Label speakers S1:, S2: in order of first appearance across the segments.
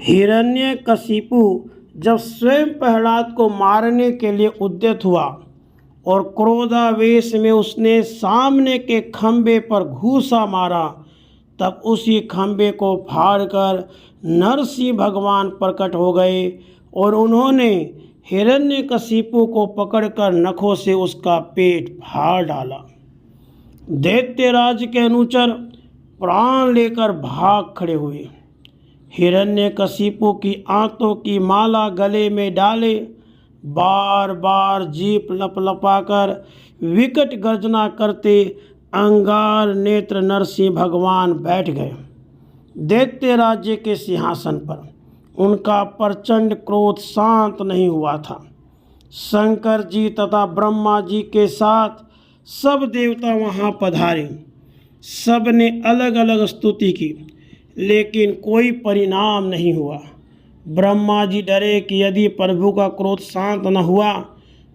S1: हिरण्यकशिपु जब स्वयं प्रहलाद को मारने के लिए उद्यत हुआ और क्रोधावेश में उसने सामने के खंबे पर घूसा मारा, तब उसी खंबे को फाड़कर नरसिंह भगवान प्रकट हो गए और उन्होंने हिरण्यकशिपु को पकड़कर नखों से उसका पेट फाड़ डाला। दैत्यराज के अनुचर प्राण लेकर भाग खड़े हुए। हिरण्यकशिपु की आंतों की माला गले में डाले बार बार जीभ लपलपाकर विकट गर्जना करते अंगार नेत्र नरसिंह भगवान बैठ गए दैत्य राज्य के सिंहासन पर। उनका प्रचंड क्रोध शांत नहीं हुआ था। शंकर जी तथा ब्रह्मा जी के साथ सब देवता वहाँ पधारे। सब ने अलग अलग स्तुति की, लेकिन कोई परिणाम नहीं हुआ। ब्रह्मा जी डरे कि यदि प्रभु का क्रोध शांत न हुआ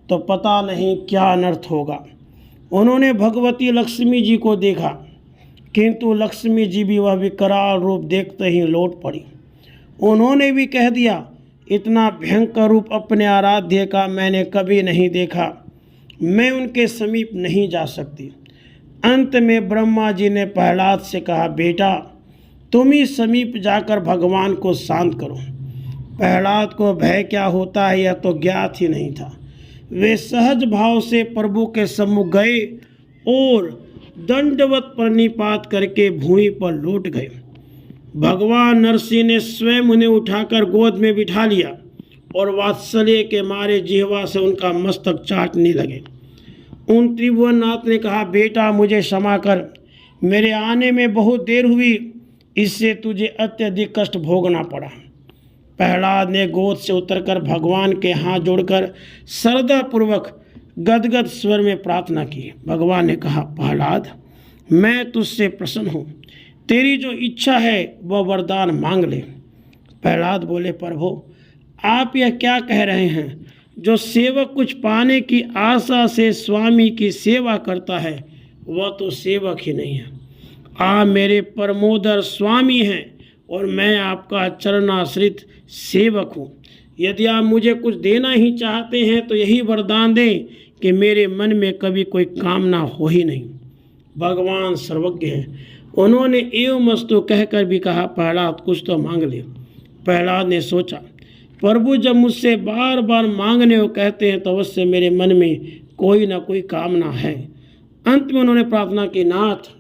S1: तो पता नहीं क्या अनर्थ होगा। उन्होंने भगवती लक्ष्मी जी को देखा, किंतु लक्ष्मी जी भी वह विकराल रूप देखते ही लौट पड़ी। उन्होंने भी कह दिया, इतना भयंकर रूप अपने आराध्य का मैंने कभी नहीं देखा, मैं उनके समीप नहीं जा सकती। अंत में ब्रह्मा जी ने प्रहलाद से कहा, बेटा तुम ही समीप जाकर भगवान को शांत करो। प्रहलाद को भय क्या होता है यह तो ज्ञात ही नहीं था। वे सहज भाव से प्रभु के सम्मुख गए और दंडवत प्रणिपात करके भूमि पर लौट गए। भगवान नरसिंह ने स्वयं उन्हें उठाकर गोद में बिठा लिया और वात्सल्य के मारे जिह्वा से उनका मस्तक चाटने लगे। उन त्रिभुवननाथ ने कहा, बेटा मुझे क्षमा कर, मेरे आने में बहुत देर हुई, इससे तुझे अत्यधिक कष्ट भोगना पड़ा। प्रहलाद ने गोद से उतरकर भगवान के हाथ जोड़कर श्रद्धापूर्वक गदगद स्वर में प्रार्थना की। भगवान ने कहा, प्रहलाद मैं तुझसे प्रसन्न हूँ, तेरी जो इच्छा है वह वरदान मांग ले। प्रहलाद बोले, प्रभु आप यह क्या कह रहे हैं? जो सेवक कुछ पाने की आशा से स्वामी की सेवा करता है वह तो सेवक ही नहीं है। आप मेरे परमोदर स्वामी हैं और मैं आपका चरणाश्रित सेवक हूँ। यदि आप मुझे कुछ देना ही चाहते हैं तो यही वरदान दें कि मेरे मन में कभी कोई कामना हो ही नहीं। भगवान सर्वज्ञ हैं। उन्होंने एवं वस्तु कहकर भी कहा, प्रहलाद कुछ तो मांग ले। प्रहलाद ने सोचा, प्रभु जब मुझसे बार बार मांगने को कहते हैं तो अवश्य मेरे मन में कोई ना कोई कामना है। अंत में उन्होंने प्रार्थना की, नाथ